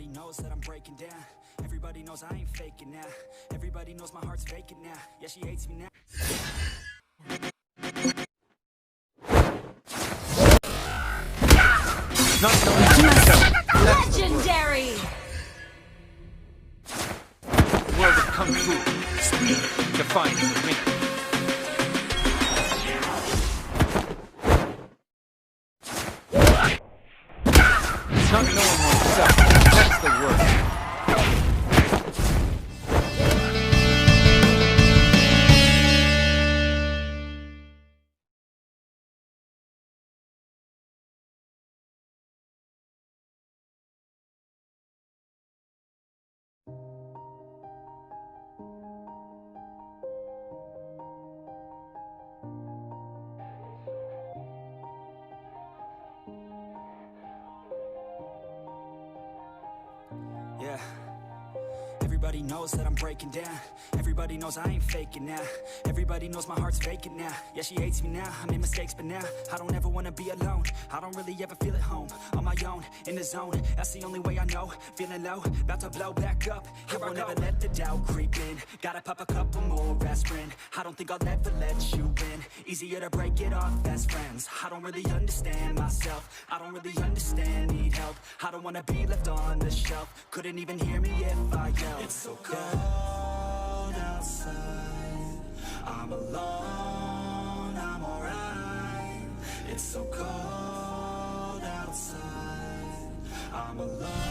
Everybody knows that I'm breaking down. Everybody knows I ain't faking now. Everybody knows my heart's vacant now. Yeah, she hates me now. Not knowing myself. Legendary! The world of Kung Fu. Speed defines of me. Not knowing oneself. That's the worst. Yeah. Everybody knows that I'm breaking down. Everybody knows I ain't faking now. Everybody knows my heart's vacant now. Yeah, she hates me now. I made mistakes, but now I don't ever wanna be alone. I don't really ever feel at home. On my own, in the zone. That's the only way I know. Feeling low, about to blow back up. Here I won't ever let the doubt creep in. Gotta pop a couple more aspirin. I don't think I'll ever let you in. Easier to break it off best friends. I don't really understand myself. I don't really understand, need help. I don't wanna be left on the shelf. Couldn't even hear me if I yelled. It's so cold outside. I'm alone, I'm alright. It's so cold outside. I'm alone.